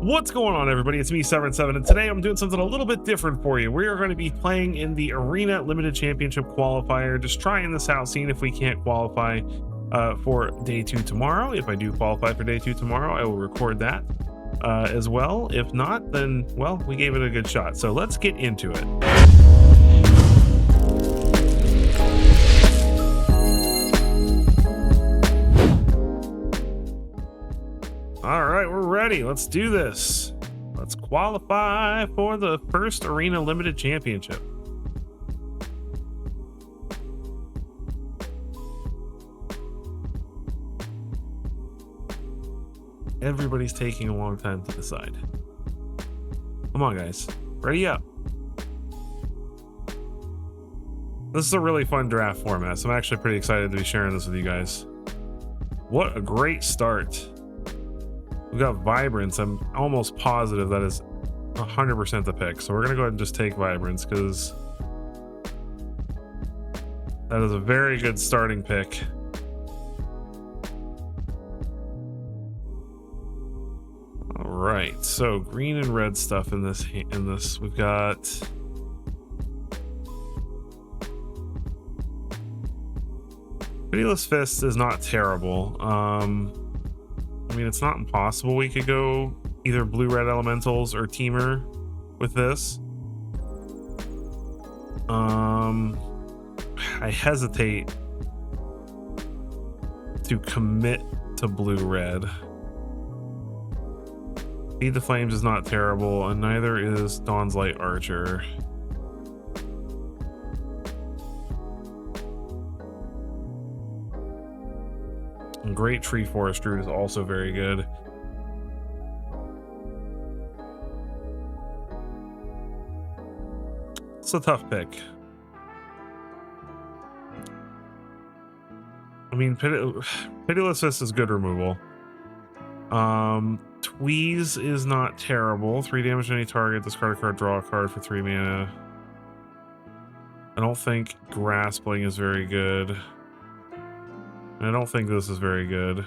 What's going on, everybody? It's me, Severin7, and today I'm doing something a little bit different for you. We are going to be playing in the Arena Limited Championship Qualifier, just trying this out, seeing if we can't qualify for day 2 tomorrow. If I do qualify for day 2 tomorrow, I will record that as well. If not, then, well, we gave it a good shot. So let's get into it. All right, we're ready. Let's do this. Let's qualify for the first Arena Limited Championship. Everybody's taking a long time to decide. Come on, guys. Ready up. This is a really fun draft format, so I'm actually pretty excited to be sharing this with you guys. What a great start. We got Vibrance. I'm almost positive that is 100% the pick. So we're going to go ahead and just take Vibrance because that is a very good starting pick. All right. So green and red stuff in this. We've got Pitiless Fist is not terrible. I mean, it's not impossible. We could go either blue-red elementals or teamer with this. I hesitate to commit to blue-red. Feed the Flames is not terrible, and neither is Dawn's Light Archer. And Great Tree Forest Root is also very good. It's a tough pick. I mean, Pitiless Fist is good removal. Tweeze is not terrible. 3 damage to any target. Discard a card, draw a card for 3 mana. I don't think Graspling is very good. I don't think this is very good.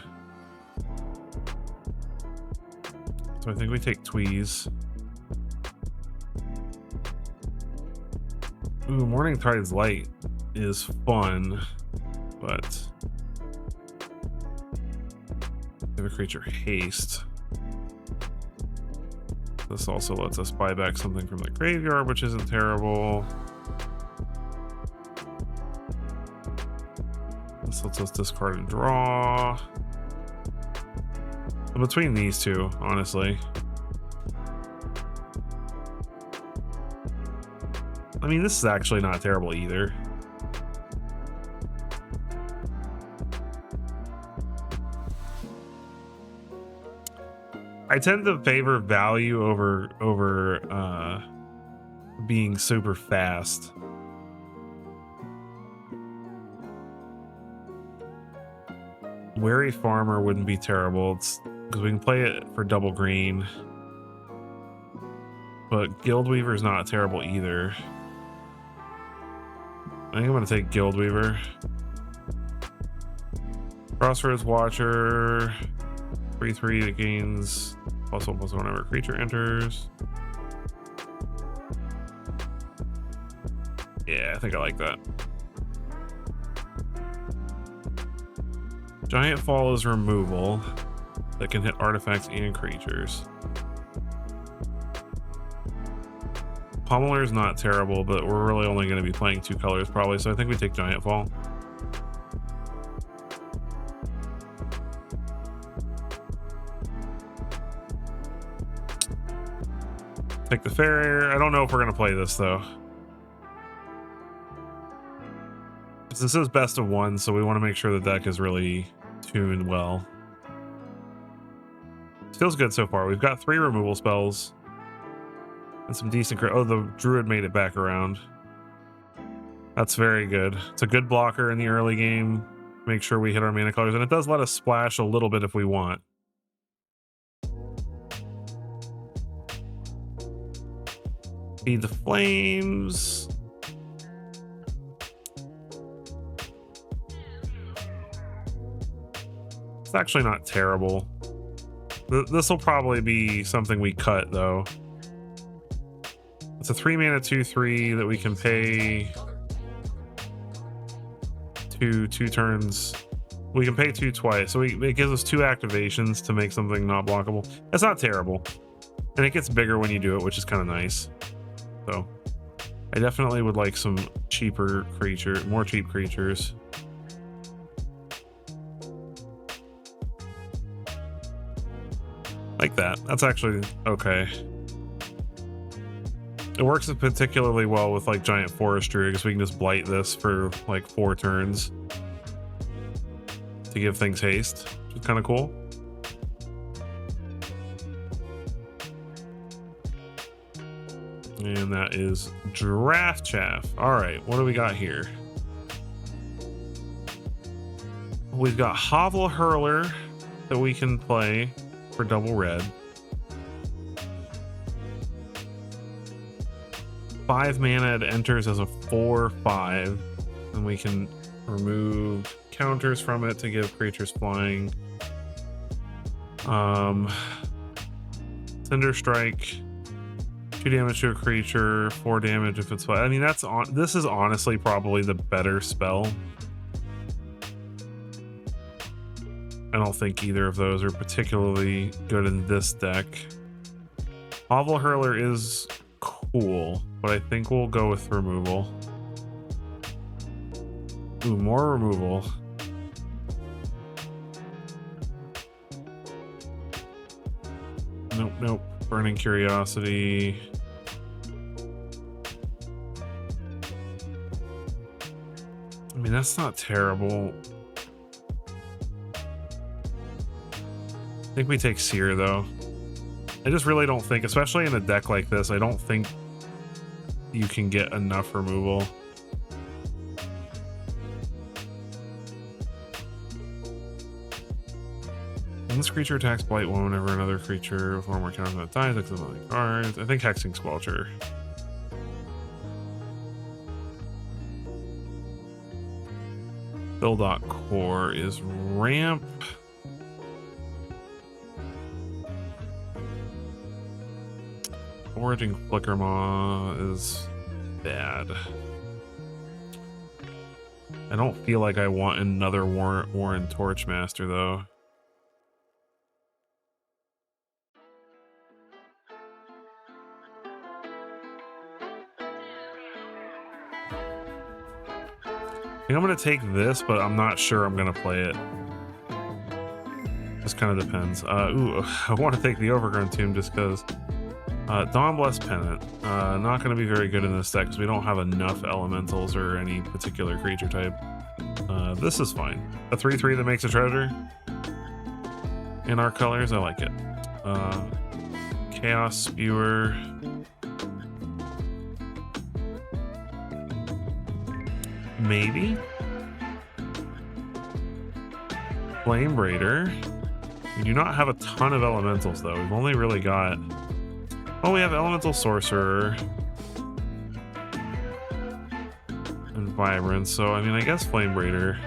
So I think we take Tweeze. Ooh, Morning Tide's Light is fun, but give a creature haste. This also lets us buy back something from the graveyard, which isn't terrible. This lets us discard and draw. I'm between these two, honestly. I mean, this is actually not terrible either. I tend to favor value over being super fast. Wary Farmer wouldn't be terrible. It's because we can play it for double green. But Guildweaver is not terrible either. I think I'm going to take Guildweaver. Crossroads Watcher. 3/3 that gains +1/+1 whenever a creature enters. Yeah, I think I like that. Giant Fall is removal that can hit artifacts and creatures. Pummeler is not terrible, but we're really only going to be playing 2 colors probably, so I think we take Giant Fall. Take the Farrier. I don't know if we're going to play this though. This is best of 1, so we want to make sure the deck is really tuned well. It feels good so far. We've got 3 removal spells and some decent. Oh, the Druid made it back around. That's very good. It's a good blocker in the early game. Make sure we hit our mana colors, and it does let us splash a little bit if we want. Feed the Flames. It's actually not terrible. This will probably be something we cut though. It's a 3-mana 2/3 that we can pay 2 turns. We can pay 2 twice, so it gives us 2 activations to make something not blockable. That's not terrible, and it gets bigger when you do it, which is kind of nice. So I definitely would like some cheaper more cheap creatures. Like that. That's actually okay. It works particularly well with like Giant Forest Druid because we can just blight this for like 4 turns to give things haste, which is kind of cool. And that is Draft Chaff. All right, what do we got here? We've got Hovel Hurler that we can play for double red. 5 mana, it enters as a 4/5, and we can remove counters from it to give creatures flying. Cinder Strike, 2 damage to a creature, 4 damage if it's fly. I mean, this is honestly probably the better spell. I don't think either of those are particularly good in this deck. Hovel Hurler is cool, but I think we'll go with removal. Ooh, more removal. Nope. Burning Curiosity. I mean, that's not terrible. I think we take Seer though. I just really don't think, especially in a deck like this, I don't think you can get enough removal. When this creature attacks, blight one whenever another creature with 1 or more counters on it dies, except on the cards. I think Hexing Squelcher. Buildot Core is ramp. Foraging Flickermaw is bad. I don't feel like I want another Warren Torchmaster though. I think I'm gonna take this, but I'm not sure I'm gonna play it. Just kind of depends. Ooh, I want to take the Overgrown Tomb just because. Dawnblessed Pennant. Not going to be very good in this deck because we don't have enough elementals or any particular creature type. This is fine. A 3/3 that makes a treasure. In our colors, I like it. Chaos Spewer. Maybe. Flame Raider. We do not have a ton of elementals though. We've only really got... Oh, we have Elemental Sorcerer and Vibrance, so I mean, I guess Flame Raider.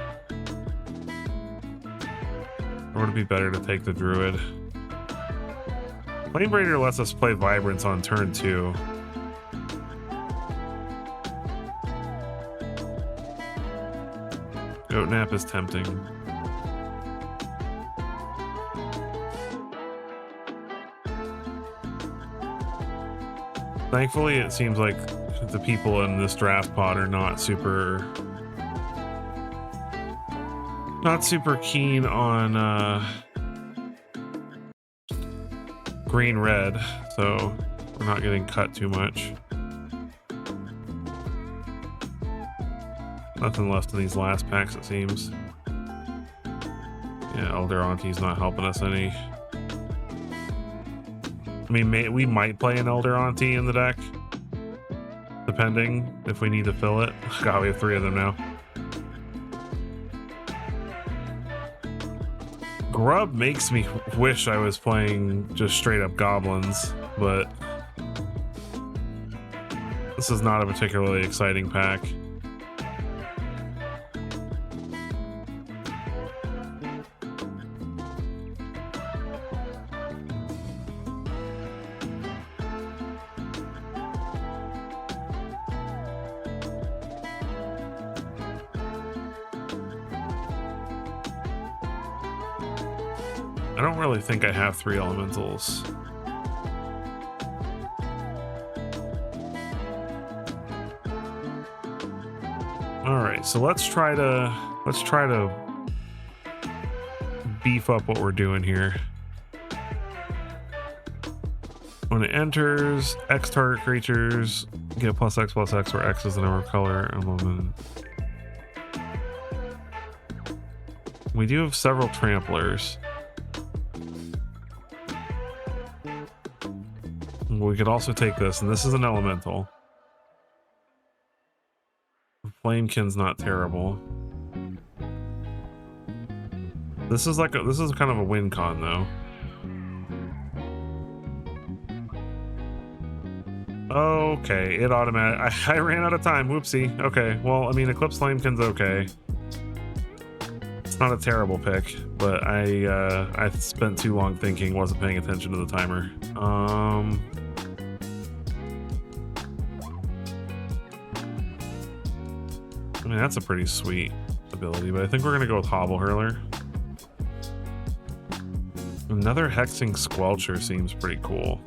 Or would it be better to take the Druid? Flame Raider lets us play Vibrance on turn 2. Goat Nap is tempting. Thankfully, it seems like the people in this draft pod are not super keen on green-red, so we're not getting cut too much. Nothing left in these last packs, it seems. Yeah, Elder Auntie's not helping us any. I mean, we might play an Elder Auntie in the deck, depending if we need to fill it. God, we have 3 of them now. Grub makes me wish I was playing just straight up goblins, but this is not a particularly exciting pack. I don't really think I have 3 elementals. All right, so let's try to beef up what we're doing here. When it enters, X target creatures get +X, where X is the number of color element. We do have several tramplers. We could also take this, and this is an elemental. Flamekin's not terrible. This is kind of a win con though. Okay, it automatic. I ran out of time. Whoopsie. Okay, well, I mean, Eclipsed Flamekin's okay. It's not a terrible pick, but I spent too long thinking, wasn't paying attention to the timer. I mean, that's a pretty sweet ability, but I think we're gonna go with Hobble Hurler. Another Hexing Squelcher seems pretty cool.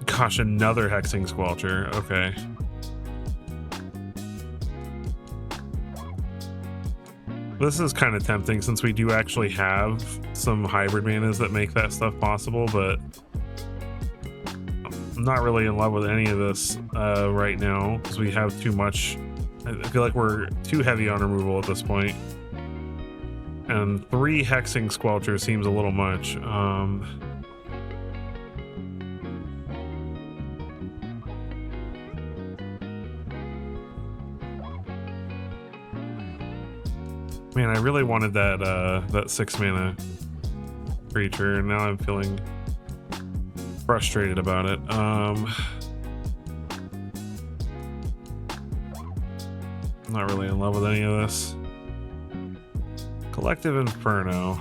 Gosh, another Hexing Squelcher. Okay. This is kind of tempting since we do actually have some hybrid manas that make that stuff possible, but I'm not really in love with any of this right now because we have too much. I feel like we're too heavy on removal at this point. And 3 Hexing Squelcher seems a little much. Man, I really wanted that 6 mana creature, and now I'm feeling frustrated about it. I'm not really in love with any of this. Collective Inferno.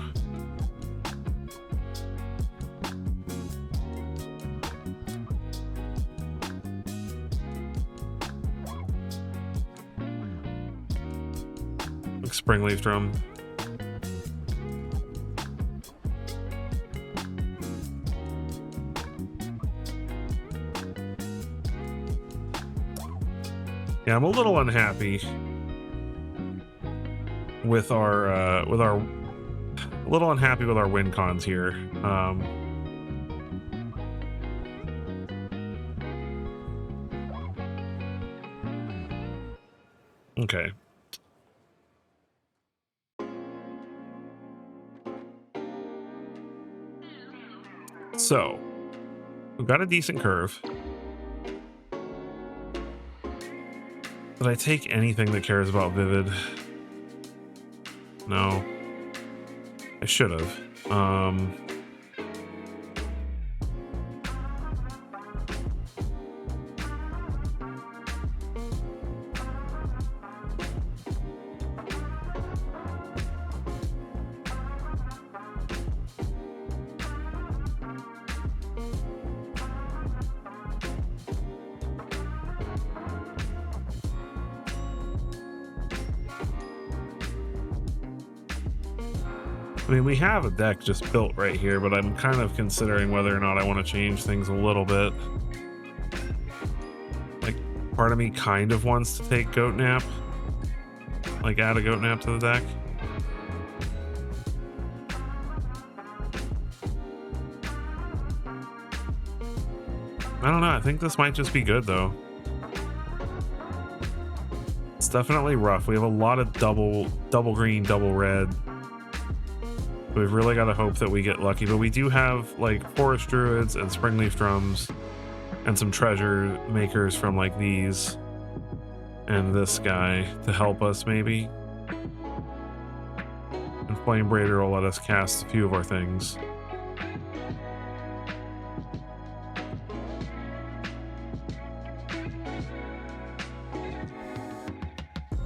Springleaf Drum. Yeah, I'm a little unhappy with our win cons here. Okay. So, we've got a decent curve. Did I take anything that cares about Vivid? No. I should have. I mean, we have a deck just built right here, but I'm kind of considering whether or not I want to change things a little bit. Like, part of me kind of wants to take Goat Nap. Like, add a Goat Nap to the deck. I don't know, I think this might just be good, though. It's definitely rough. We have a lot of double green, double red. We've really got to hope that we get lucky, but we do have like Forest Druids and Springleaf Drums and some treasure makers from like these and this guy to help us maybe. And Flame Braider will let us cast a few of our things.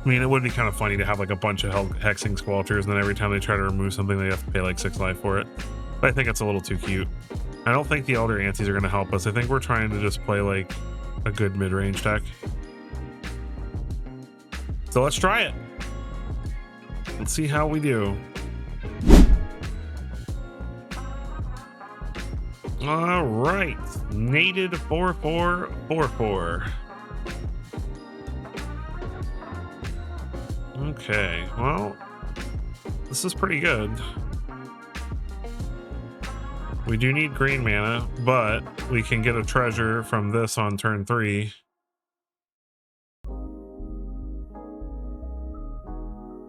I mean, it would be kind of funny to have like a bunch of Hexing Squelchers, and then every time they try to remove something, they have to pay like 6 life for it. But I think it's a little too cute. I don't think the Elder Antes are going to help us. I think we're trying to just play like a good mid-range deck. So let's try it. Let's see how we do. All right, nated 4-4-4-4. Okay, well, this is pretty good. We do need green mana, but we can get a treasure from this on turn 3.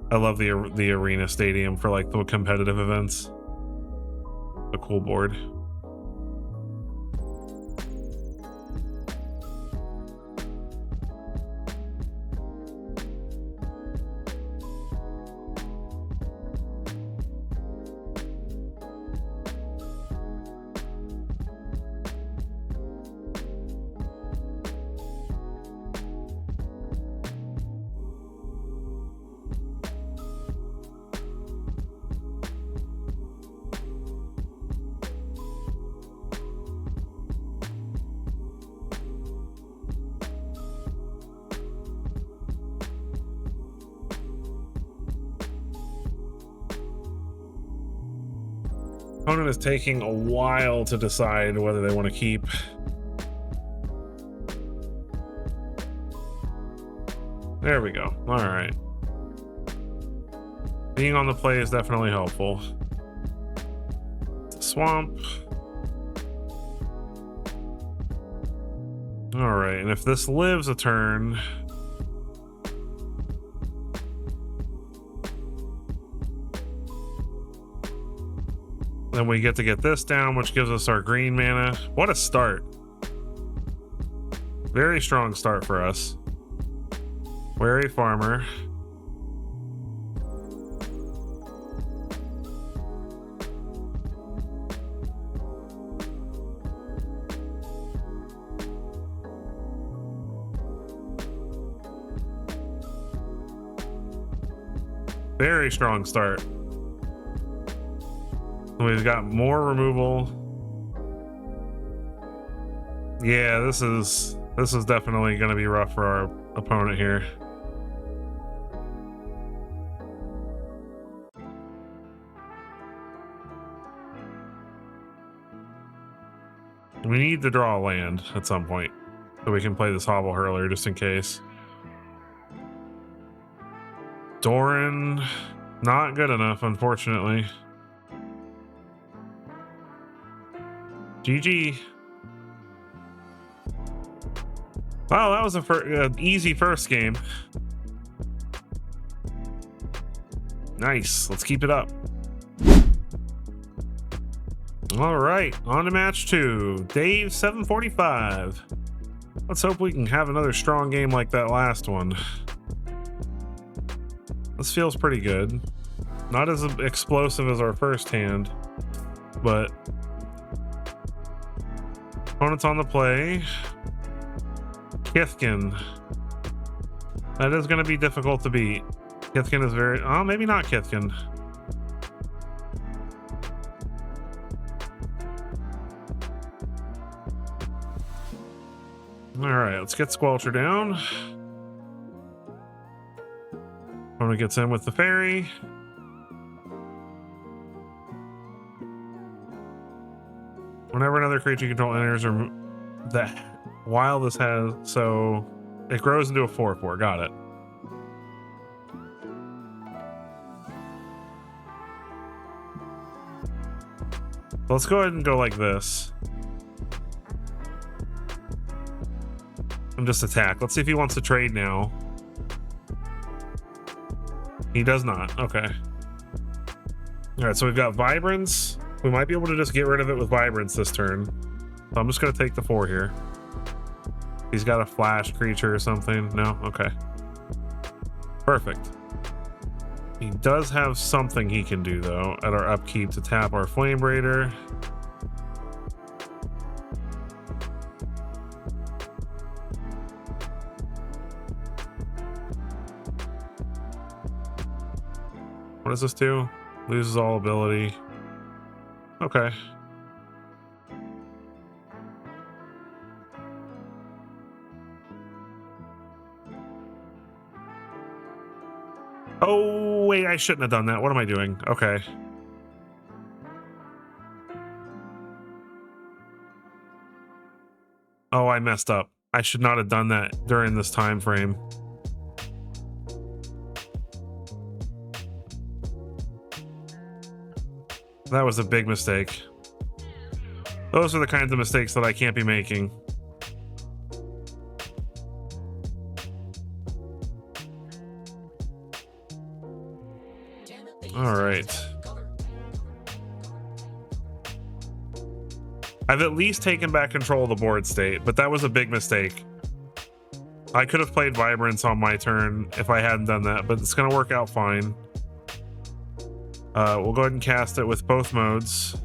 I love the arena stadium for like the competitive events. A cool board. Opponent is taking a while to decide whether they want to keep. There we go. All right. Being on the play is definitely helpful. Swamp. All right, and if this lives a turn, then we get to get this down, which gives us our green mana. What a start. Very strong start for us. Wary Farmer. Very strong start. We've got more removal. Yeah, this is definitely going to be rough for our opponent here. We need to draw a land at some point so we can play this Hobble Hurler just in case. Doran, not good enough, unfortunately. GG. Wow, that was an easy first game. Nice. Let's keep it up. All right, on to match 2. Dave 745. Let's hope we can have another strong game like that last one. This feels pretty good. Not as explosive as our first hand, but opponent's on the play. Kithkin. That is going to be difficult to beat. Kithkin is very... Oh, maybe not Kithkin. Alright, let's get Squelcher down. Opponent gets in with the fairy. Whenever another creature you control enters, or that while this has, so it grows into a 4/4. Got it. Let's go ahead and go like this. And just attack. Let's see if he wants to trade now. He does not. Okay. All right, so we've got Vibrance. We might be able to just get rid of it with Vibrance this turn. So I'm just going to take the 4 here. He's got a flash creature or something. No? Okay. Perfect. He does have something he can do, though, at our upkeep to tap our Flame Raider. What does this do? Loses all ability. Okay. Oh, wait, I shouldn't have done that. What am I doing? Okay. Oh, I messed up. I should not have done that during this time frame. That was a big mistake. Those are the kinds of mistakes that I can't be making. All right. I've at least taken back control of the board state, but that was a big mistake. I could have played Vibrance on my turn if I hadn't done that, but it's going to work out fine. We'll go ahead and cast it with both modes.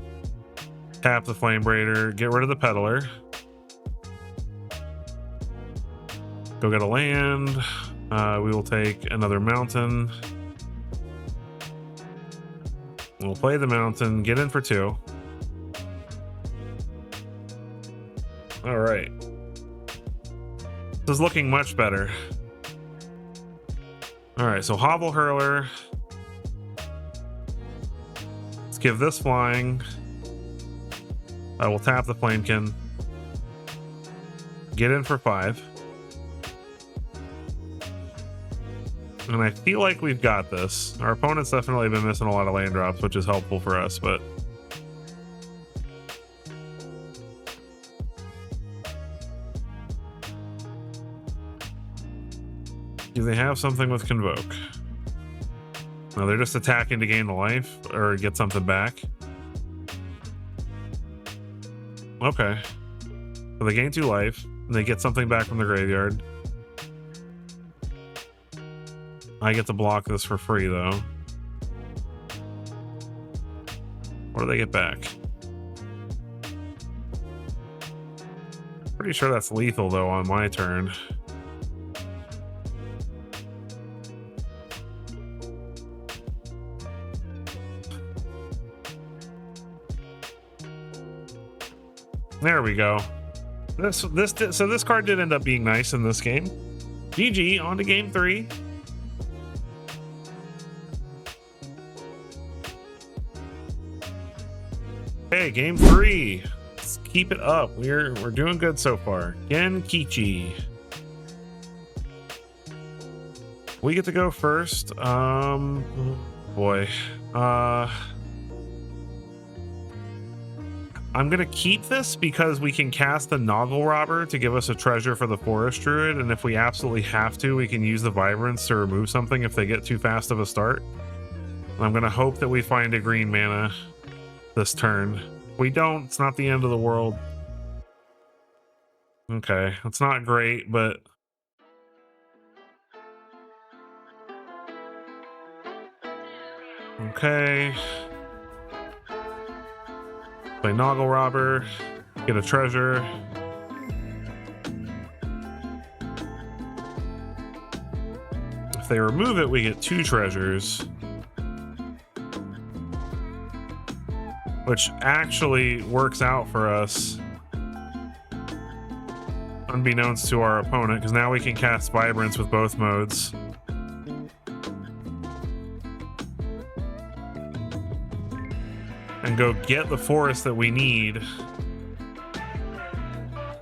Tap the Flame Braider, get rid of the Peddler. Go get a land. We will take another mountain. We'll play the mountain, get in for 2. All right. This is looking much better. All right, so Hovel Hurler. Let's give this flying. I will tap the Flamekin. Get in for 5. And I feel like we've got this. Our opponent's definitely been missing a lot of land drops, which is helpful for us, but... do they have something with Convoke? No, they're just attacking to gain the life or get something back. Okay. So they gain 2 life, and they get something back from the graveyard. I get to block this for free, though. What do they get back? Pretty sure that's lethal, though, on my turn. There we go. So this card did end up being nice in this game. GG, on to game 3. Hey, game 3. Let's keep it up. We're doing good so far. Genkichi. We get to go first. Boy. I'm gonna keep this because we can cast the Noggle Robber to give us a treasure for the Forest Druid, and if we absolutely have to, we can use the Vibrance to remove something if they get too fast of a start. I'm gonna hope that we find a green mana this turn. If we don't, it's not the end of the world. Okay, it's not great, but... okay. Play Noggle Robber, get a treasure. If they remove it, we get 2 treasures. Which actually works out for us. Unbeknownst to our opponent, because now we can cast Vibrance with both modes. And go get the forest that we need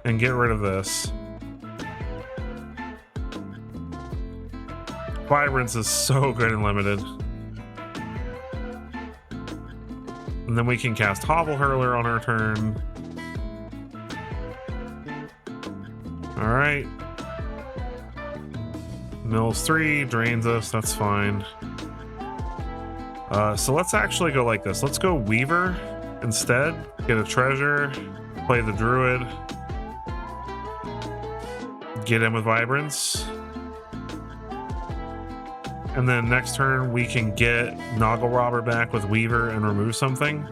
and get rid of this. Vibrance is so good in Limited. And then we can cast Hovel Hurler on our turn. Alright. Mills 3, drains us, that's fine. So let's actually go like this. Let's go Weaver instead. Get a treasure. Play the Druid. Get in with Vibrance. And then next turn we can get Noggle Robber back with Weaver and remove something.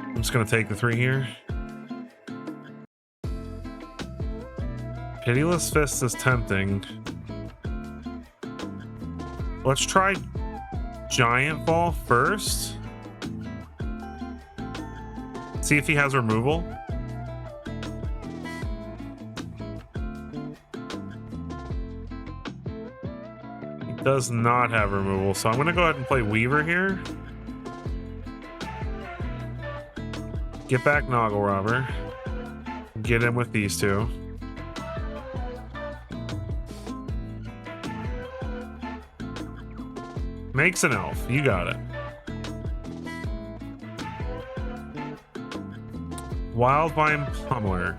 I'm just going to take the 3 here. Pitiless Fist is tempting. Let's try Giant Ball first. See if he has removal. Does not have removal, so I'm going to go ahead and play Weaver here. Get back Noggle Robber. Get him with these two. Makes an elf. You got it. Wildvine Pummeler.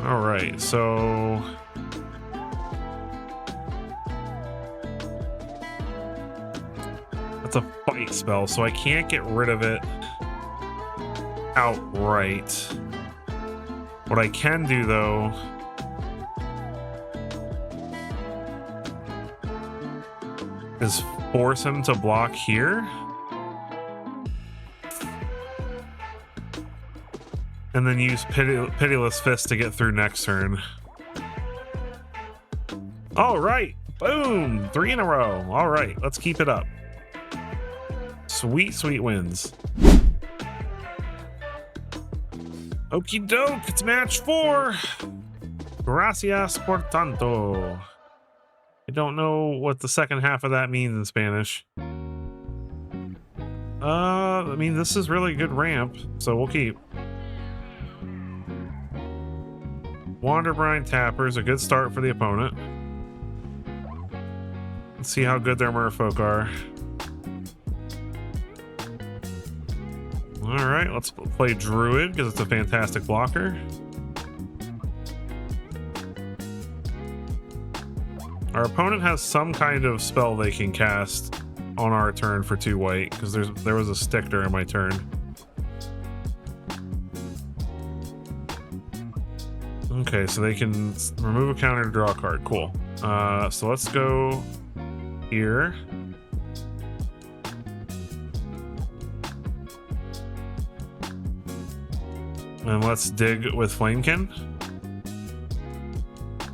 Alright, so... that's a fight spell, so I can't get rid of it outright. What I can do, though... is force him to block here. And then use Pitiless Fist to get through next turn. All right. Boom. 3 in a row. All right. Let's keep it up. Sweet, sweet wins. Okie doke. It's match 4. Gracias por tanto. I don't know what the second half of that means in Spanish. I mean, this is really good ramp, so we'll keep. Wanderbrine Tapper is a good start for the opponent. Let's see how good their merfolk are. Alright, let's play Druid because it's a fantastic blocker. Our opponent has some kind of spell they can cast on our turn for 2 white, because there was a stick during my turn. Okay, so they can remove a counter to draw a card. Cool. So let's go here. And let's dig with Flamekin.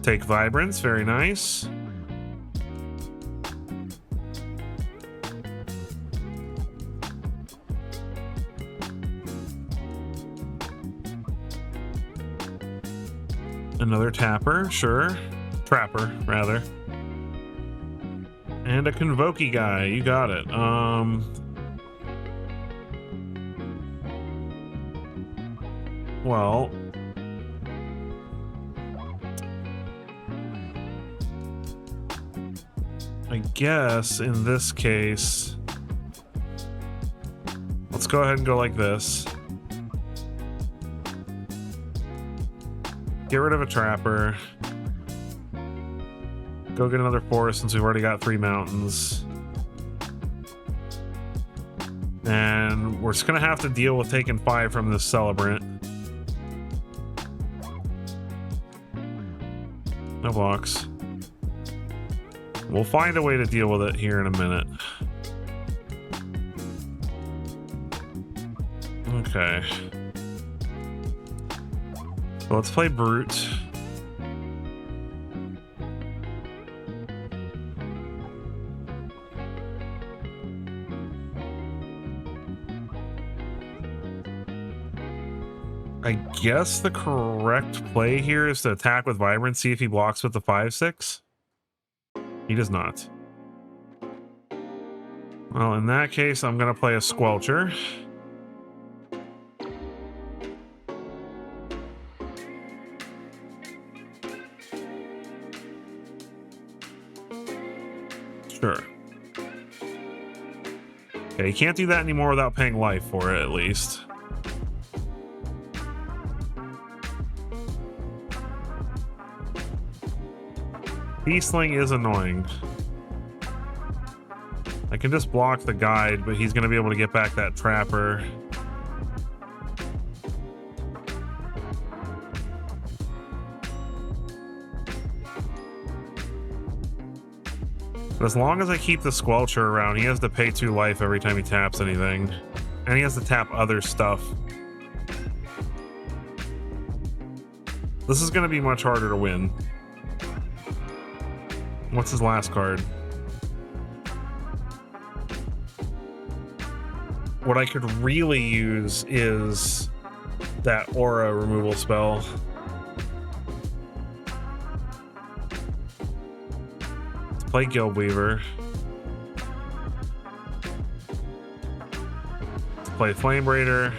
Take Vibrance, very nice. Another tapper, sure. Trapper, rather. And a Convoke guy, you got it. Well... I guess, in this case... let's go ahead and go like this. Get rid of a Trapper. Go get another forest since we've already got 3 mountains. And we're just gonna have to deal with taking 5 from this Celebrant. No blocks. We'll find a way to deal with it here in a minute. Okay. So let's play Brute. I guess the correct play here is to attack with Vibrance, see if he blocks with the 5/6. He does not. Well, in that case, I'm going to play a Squelcher. Sure. Okay, you can't do that anymore without paying life for it, at least. Beastling is annoying. I can just block the guide, but he's going to be able to get back that Trapper. But as long as I keep the Squelcher around, he has to pay 2 life every time he taps anything. And he has to tap other stuff. This is going to be much harder to win. What's his last card? What I could really use is that aura removal spell. Play Guild Weaver. Play Flame Raider.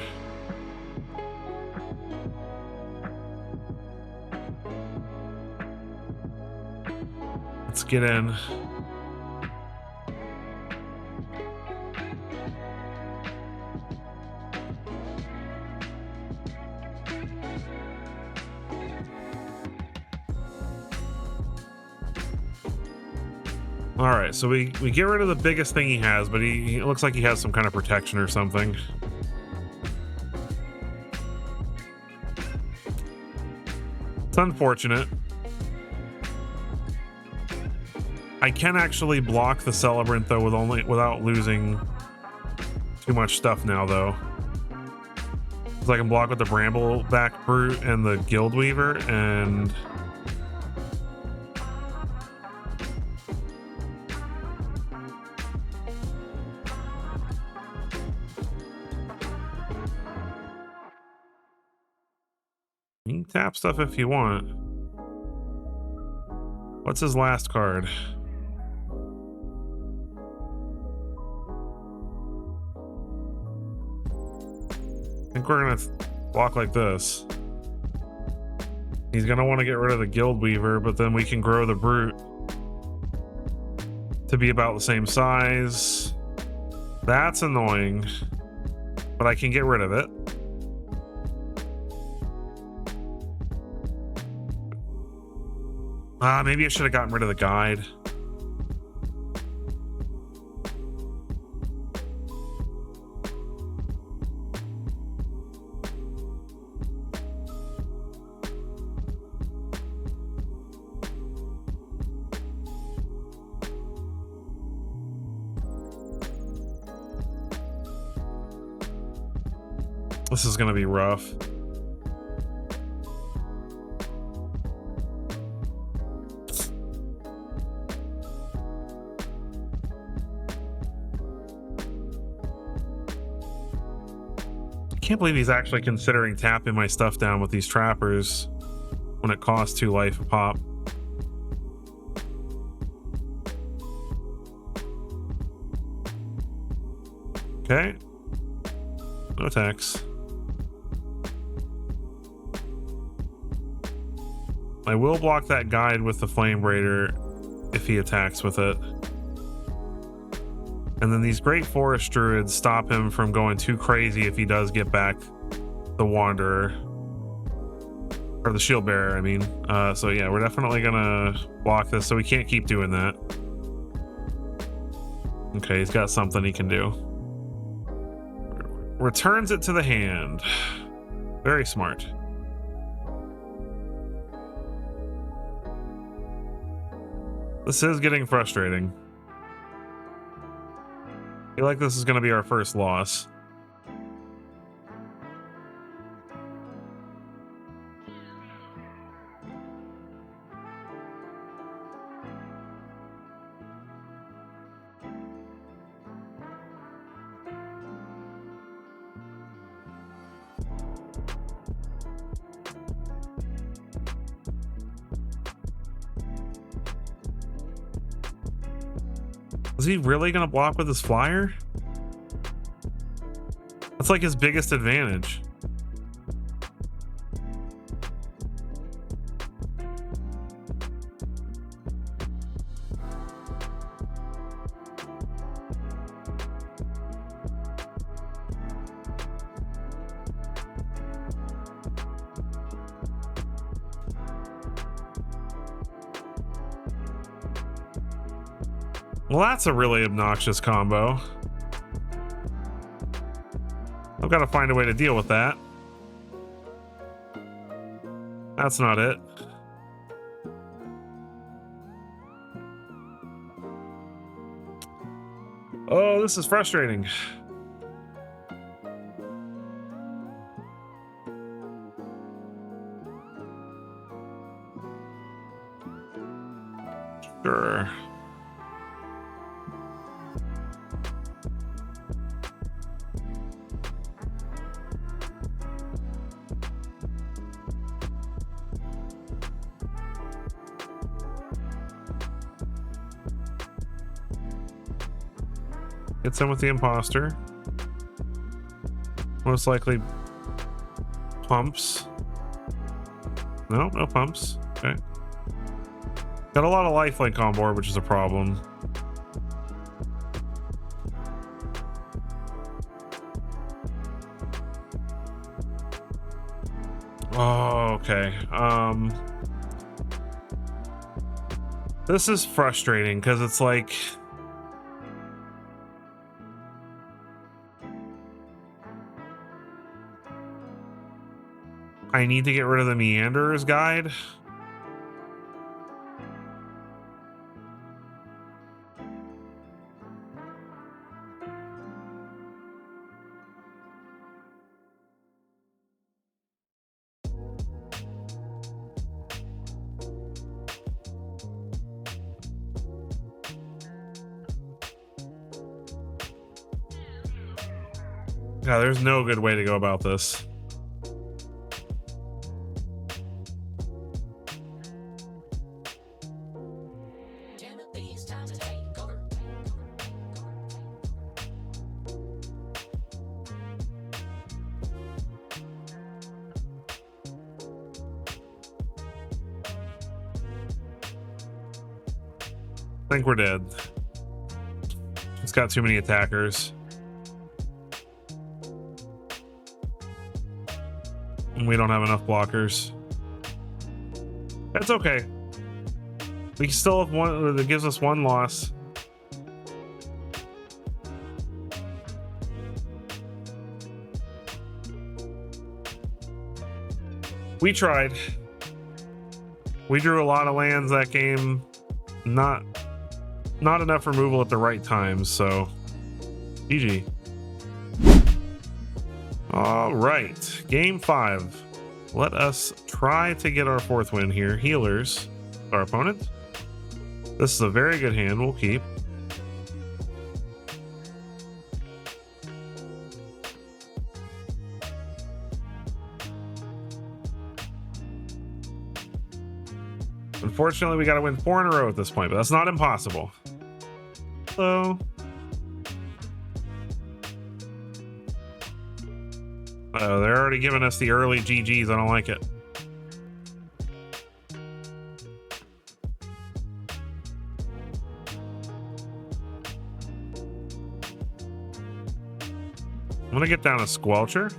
Let's get in. All right, so we get rid of the biggest thing he has, but he looks like he has some kind of protection or something. It's unfortunate. I can actually block the Celebrant though without losing too much stuff now though. So I can block with the Brambleback Brute and the Guild Weaver and you can tap stuff if you want. What's his last card? I think we're gonna block like this. He's gonna want to get rid of the Guild Weaver, but then we can grow the Brute to be about the same size. That's annoying, but I can get rid of it. Maybe I should have gotten rid of the guide. This is gonna be rough. I can't believe he's actually considering tapping my stuff down with these trappers when it costs 2 life a pop. Okay. No attacks. I will block that guide with the Flame Raider if he attacks with it. And then these Great Forest Druids stop him from going too crazy if he does get back the Wanderer. Or the Shield Bearer, I mean. So yeah, we're definitely gonna block this, so we can't keep doing that. Okay, he's got something he can do. Returns it to the hand. Very smart. This is getting frustrating. I feel like this is going to be our first loss. Is he really going to block with his flyer? That's like his biggest advantage. Well, that's a really obnoxious combo. I've got to find a way to deal with that. That's not it. Oh, this is frustrating. Sure. Hits in with the imposter. Most likely pumps. No, no pumps. Okay. Got a lot of lifelink on board, which is a problem. Oh, okay. This is frustrating because it's like I need to get rid of the Meanderer's Guide. Yeah, there's no good way to go about this. I think we're dead. It's got too many attackers. And we don't have enough blockers. That's okay. We still have one that gives us one loss. We tried. We drew a lot of lands that game. Not enough removal at the right times, so GG. All right, game 5. Let us try to get our 4th win here. Healers, our opponent. This is a very good hand. We'll keep. Unfortunately, we got to win 4 in a row at this point, but that's not impossible. Hello. Oh, they're already giving us the early GGs. I don't like it. I'm gonna get down a Squelcher.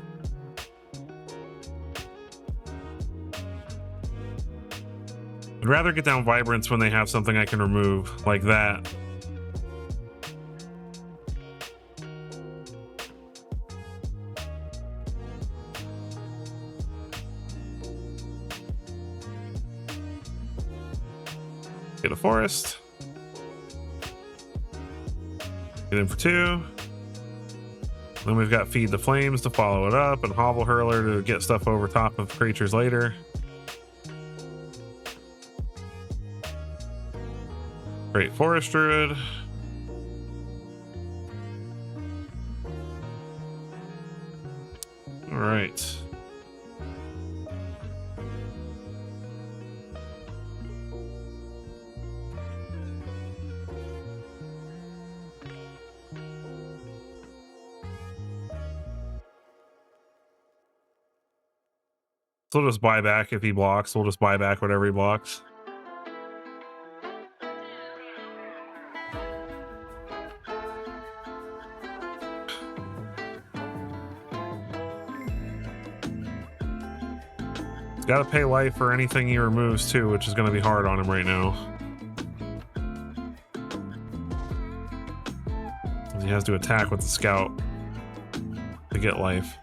I'd rather get down Vibrance when they have something I can remove, like that. Get a Forest. Get in for 2. Then we've got Feed the Flames to follow it up, and Hovel Hurler to get stuff over top of creatures later. Great Forest Druid. All right. So we'll just buy back if he blocks. We'll just buy back whatever he blocks. Got to pay life for anything he removes too, which is going to be hard on him right now. He has to attack with the scout to get life.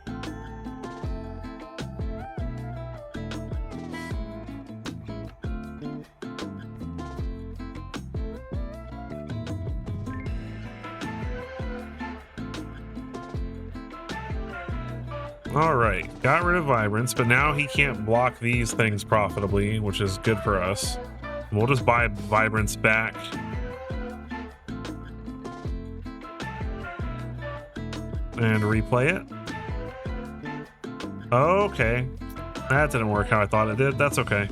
All right, got rid of Vibrance, but now he can't block these things profitably, which is good for us. We'll just buy Vibrance back. And replay it. Okay. That didn't work how I thought it did. That's okay.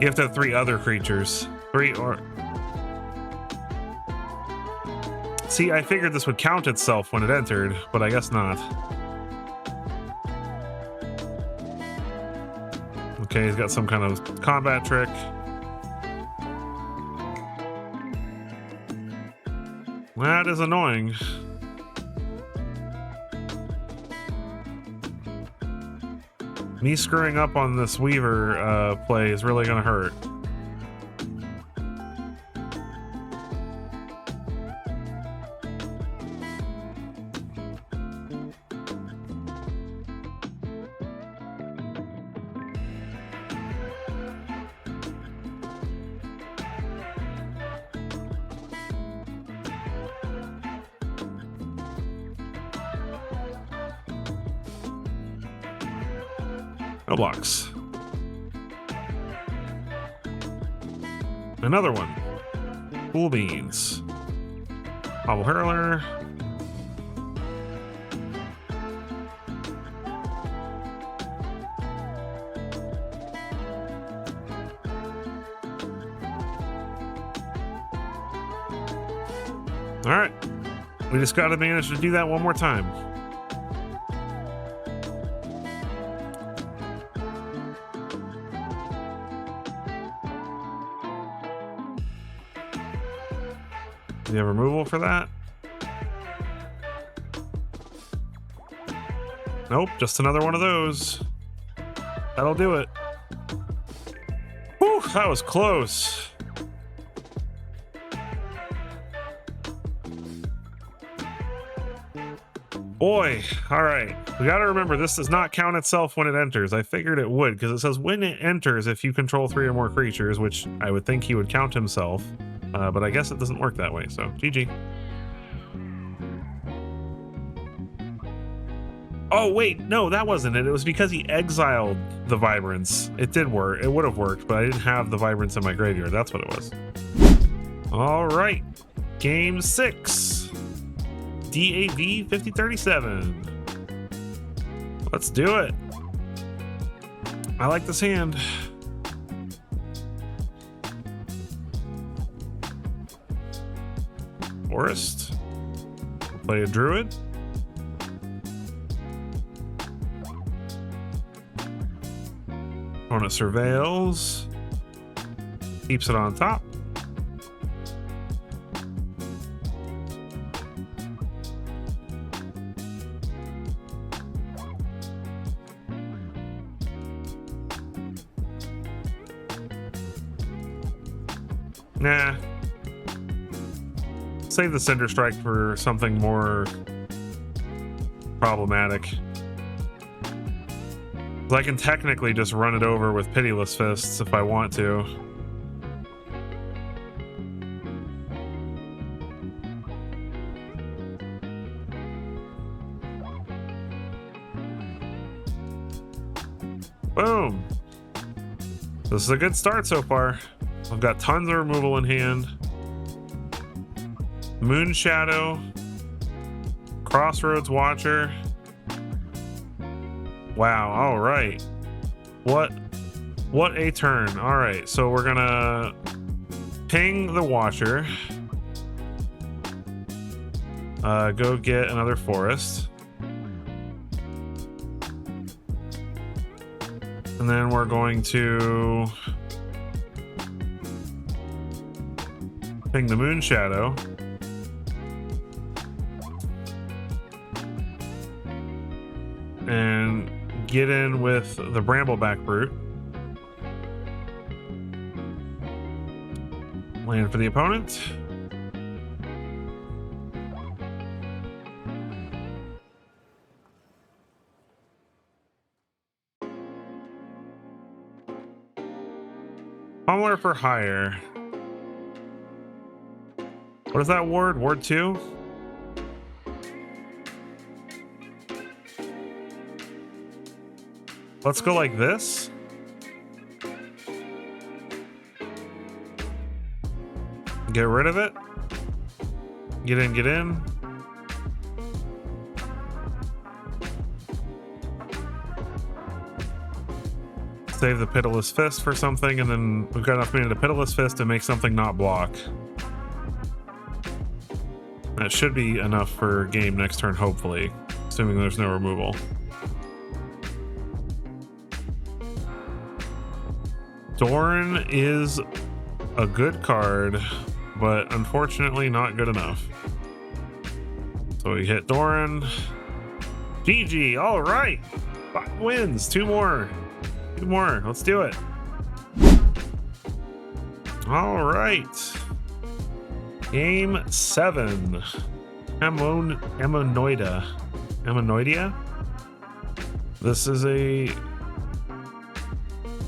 You have to have 3 other creatures. 3 or... See, I figured this would count itself when it entered, but I guess not. Okay, he's got some kind of combat trick. That is annoying. Me screwing up on this Weaver play is really going to hurt. No blocks. Another one. Cool beans. Hobble hurler. All right. We just got to manage to do that one more time. Do you have removal for that? Nope, just another one of those. That'll do it. Whew, that was close. Boy, all right. We got to remember this does not count itself when it enters. I figured it would because it says when it enters if you control 3 or more creatures, which I would think he would count himself. But I guess it doesn't work that way, so GG. Oh, wait, no, that wasn't it. It was because he exiled the Vibrance. It did work. It would have worked, but I didn't have the Vibrance in my graveyard. That's what it was. All right, game 6. DAV 5037. Let's do it. I like this hand. Forest. We'll play a druid. Opponent surveils. Keeps it on top. Nah. Save the Cinder Strike for something more problematic. I can technically just run it over with Pitiless Fists if I want to. Boom. This is a good start so far. I've got tons of removal in hand. Moon Shadow, Crossroads Watcher. Wow, all right. What a turn. All right, so we're gonna ping the Watcher. Go get another forest. And then we're going to ping the Moon Shadow. And get in with the Brambleback Brute. Land for the opponent. Pummeler for hire. What is that ward? Ward 2? Let's go like this. Get rid of it. Get in, get in. save the Pitiless Fist for something, and then we've got enough mana to Pitiless Fist to make something not block. That should be enough for game next turn, hopefully, assuming there's no removal. Doran is a good card, but unfortunately not good enough. So we hit Doran. GG, all right. 5 wins, 2 more. 2 more, let's do it. All right. Game 7. Ammonoidea. This is a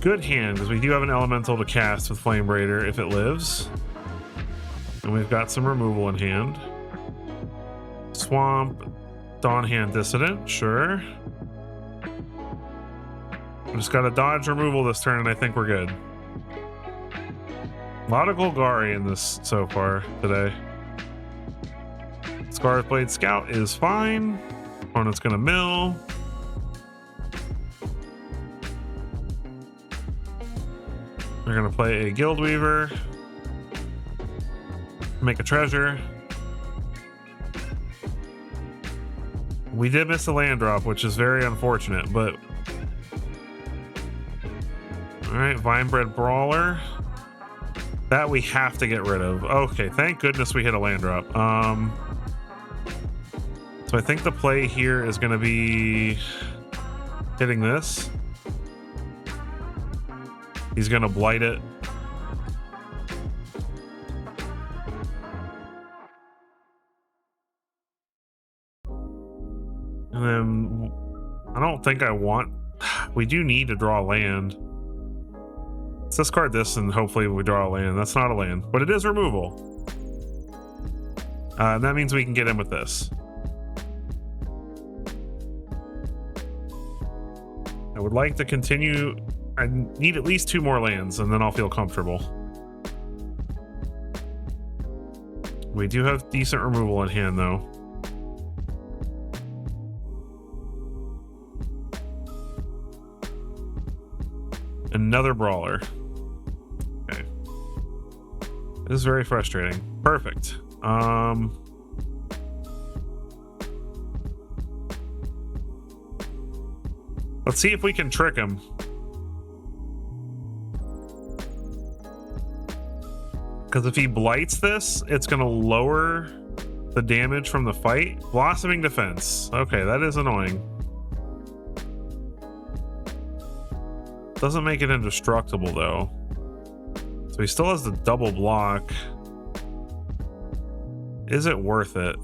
good hand because we do have an elemental to cast with Flame Raider if it lives. And we've got some removal in hand. Swamp, Dawnhand Dissident, sure. We just gotta dodge removal this turn and I think we're good. A lot of Golgari in this so far today. Scarlet Blade Scout is fine. Opponent's gonna mill. We're gonna play a Guild Weaver. Make a treasure. We did miss a land drop, which is very unfortunate, but... Alright, Vinebred Brawler. That we have to get rid of. Okay, thank goodness we hit a land drop. So I think the play here is going to be hitting this. He's going to blight it. And then I don't think I want... We do need to draw land. Let's discard this and hopefully we draw a land. That's not a land, but it is removal. And that means we can get in with this. I would like to continue. I need at least 2 more lands and then I'll feel comfortable. We do have decent removal in hand though. Another Brawler. Okay. This is very frustrating. Perfect. Let's see if we can trick him. Because if he blights this, it's going to lower the damage from the fight. Blossoming Defense. Okay, that is annoying. Doesn't make it indestructible though. So he still has the double block. Is it worth it?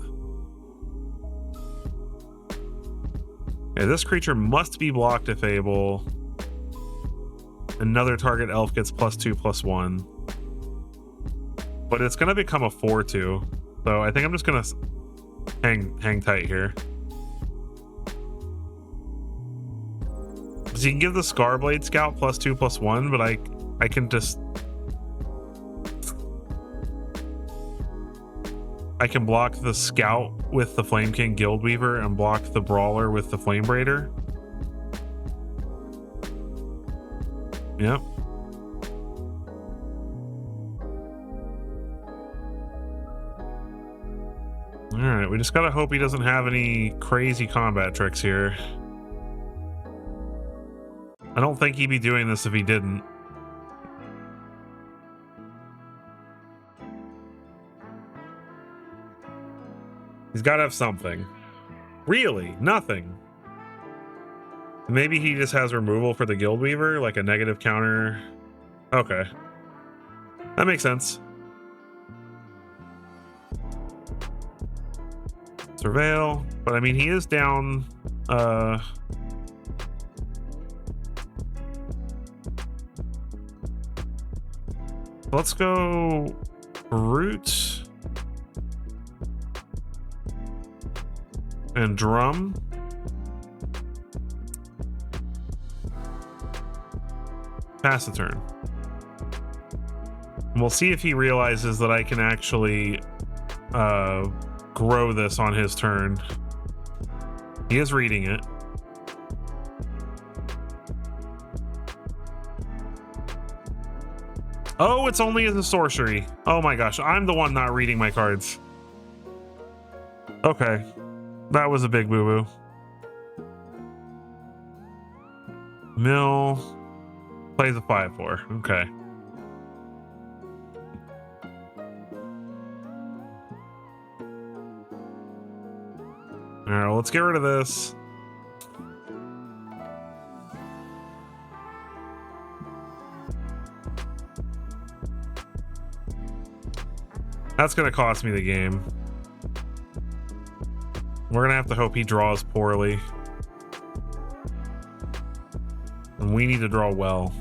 Okay, this creature must be blocked if able. Another target elf gets +2/+1. But it's gonna become a 4/2. So I think I'm just gonna hang tight here. So you can give the Scarblade Scout +2/+1, but I can just... I can block the Scout with the Flame King Guild Weaver and block the Brawler with the Flame Raider. Yep. Alright, we just gotta hope he doesn't have any crazy combat tricks here. I don't think he'd be doing this if he didn't. He's got to have something. Really? Nothing. Maybe he just has removal for the Guild Weaver, like a negative counter. Okay. That makes sense. Surveil. But I mean, he is down... Let's go Brute and Drum. Pass the turn. And we'll see if he realizes that I can actually grow this on his turn. He is reading it. Oh, it's only as a sorcery. Oh my gosh, I'm the one not reading my cards. Okay, that was a big boo-boo. Mill plays a 5/4. Okay. All right, well, let's get rid of this. That's gonna cost me the game. We're gonna have to hope he draws poorly. And we need to draw well.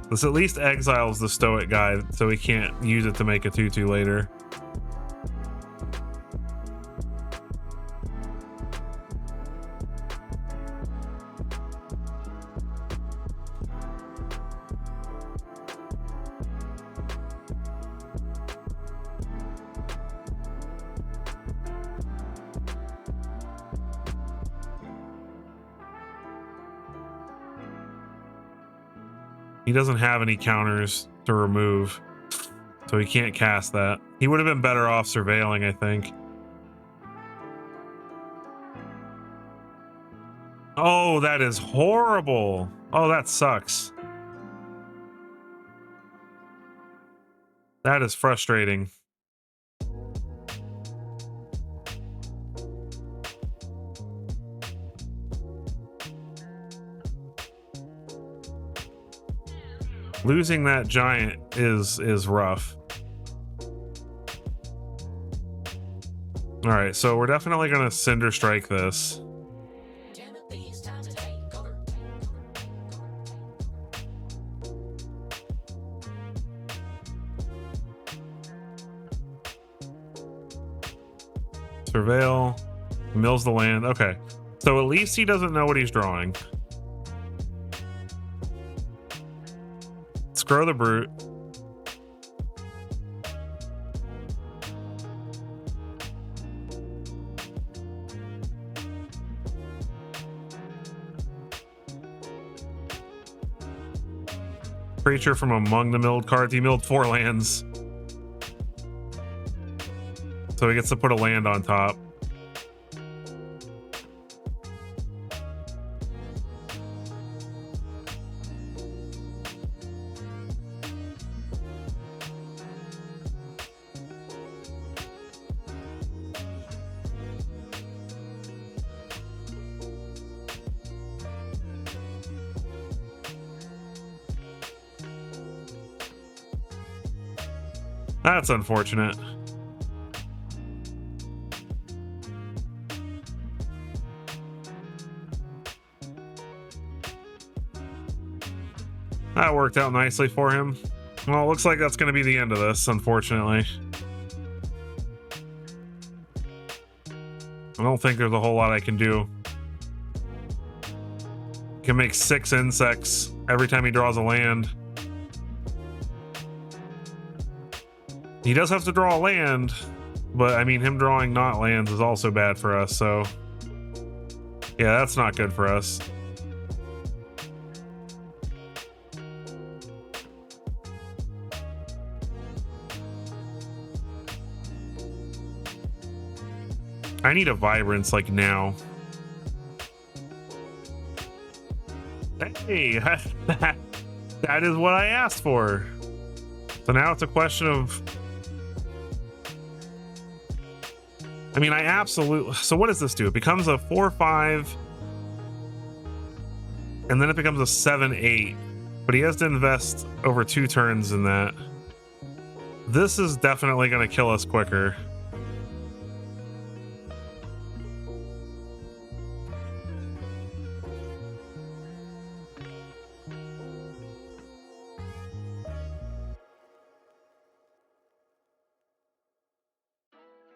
This at least exiles the Stoic guy, so he can't use it to make a 2/2 later. He doesn't have any counters to remove, so he can't cast that. He would have been better off surveilling, I think. Oh, that is horrible. Oh, that sucks. That is frustrating. Losing that giant is rough. All right, so we're definitely gonna Cinder Strike this. Surveil, mills the land. Okay, so at least he doesn't know what he's drawing. Scroll the Brute. Creature from among the milled cards. He milled 4 lands. So he gets to put a land on top. That's unfortunate. That worked out nicely for him. Well, it looks like that's going to be the end of this, unfortunately. I don't think there's a whole lot I can do. Can make 6 insects every time he draws a land. He does have to draw a land, but I mean, him drawing not lands is also bad for us, so yeah, that's not good for us. I need a Vibrance like now. Hey, that is what I asked for. So now it's a question of, I mean, I absolutely, so what does this do? It becomes a 4/5 and then it becomes a 7/8, but he has to invest over 2 turns in that. This is definitely going to kill us quicker.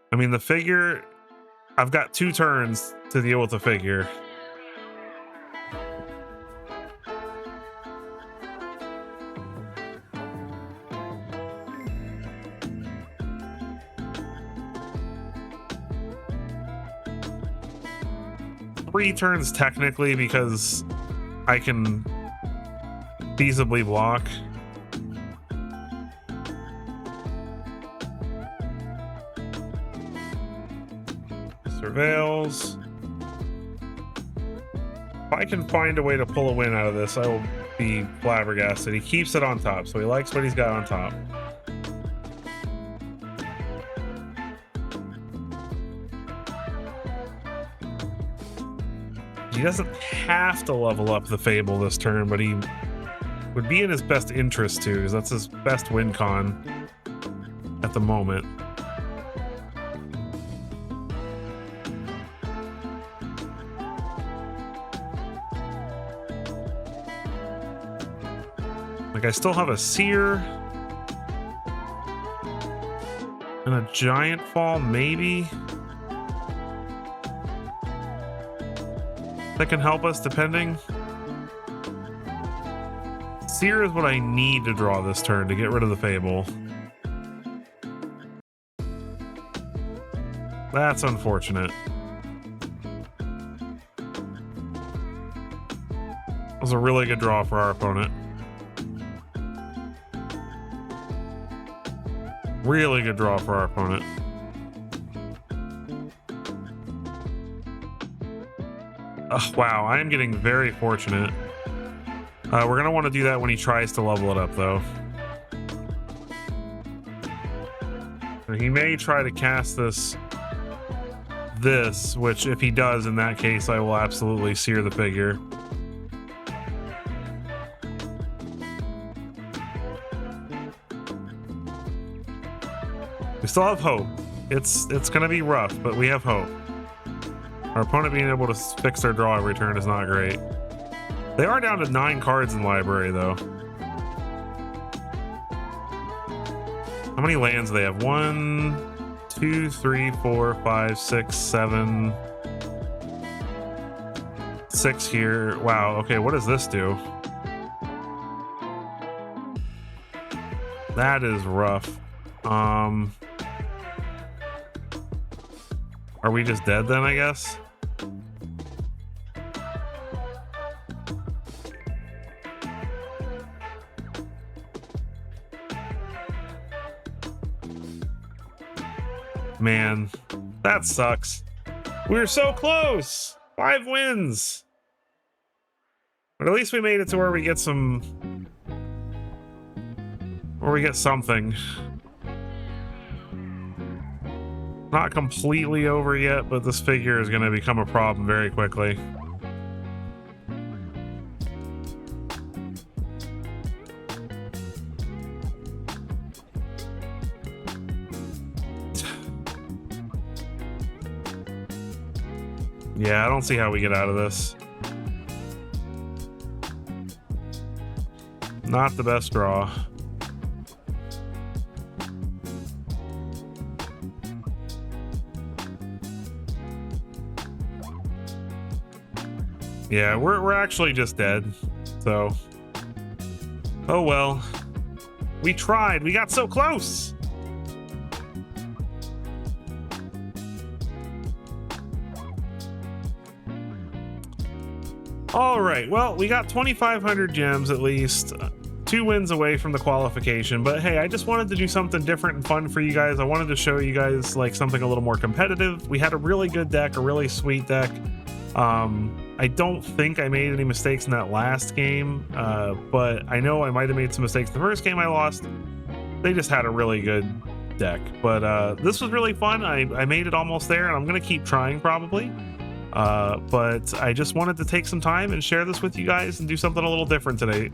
I mean, the figure, I've got 2 turns to deal with the figure. Three turns technically, because I can feasibly block. Surveils. If I can find a way to pull a win out of this, I will be flabbergasted. He keeps it on top, so he likes what he's got on top. He doesn't have to level up the Fable this turn, but he would be in his best interest to, because that's his best win con at the moment. Like, I still have a Seer and a Giant Fall, maybe, that can help us, depending. Seer is what I need to draw this turn to get rid of the Fable. That's unfortunate. That was a really good draw for our opponent. Really good draw for our opponent. Oh, wow, I am getting very fortunate. We're going to want to do that when he tries to level it up, though. He may try to cast this, which if he does, in that case, I will absolutely sear the figure. We still have hope. It's going to be rough, but we have hope. Our opponent being able to fix their draw every turn is not great. They are down to 9 cards in library, though. How many lands do they have? 1, 2, 3, 4, 5, 6, 7, 6 here. Wow, okay, what does this do? That is rough. Are we just dead then, I guess? Man, that sucks. We were so close. 5 wins. But at least we made it to where we get some... where we get something. Not completely over yet, but this figure is going to become a problem very quickly. Yeah, I don't see how we get out of this. Not the best draw. Yeah, we're actually just dead. So, oh well. We tried. We got so close. All right, well, we got 2,500 gems at least, 2 wins away from the qualification, but hey, I just wanted to do something different and fun for you guys. I wanted to show you guys like something a little more competitive. We had a really good deck, a really sweet deck. I don't think I made any mistakes in that last game, but I know I might have made some mistakes the first game I lost. They just had a really good deck, but this was really fun. I made it almost there, and I'm going to keep trying probably. But I just wanted to take some time and share this with you guys and do something a little different today.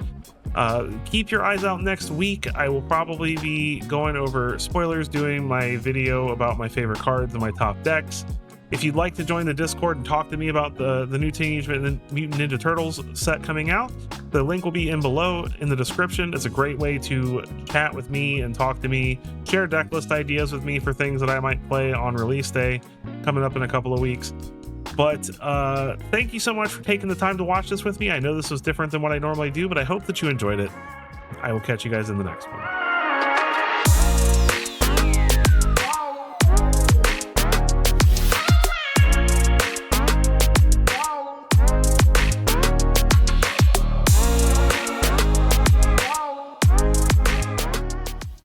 Keep your eyes out next week. I will probably be going over spoilers, doing my video about my favorite cards and my top decks. If you'd like to join the Discord and talk to me about the new Teenage Mutant Ninja Turtles set coming out, the link will be in below in the description. It's a great way to chat with me and talk to me, share deck list ideas with me for things that I might play on release day coming up in a couple of weeks. But thank you so much for taking the time to watch this with me. I know this was different than what I normally do, but I hope that you enjoyed it. I will catch you guys in the next one.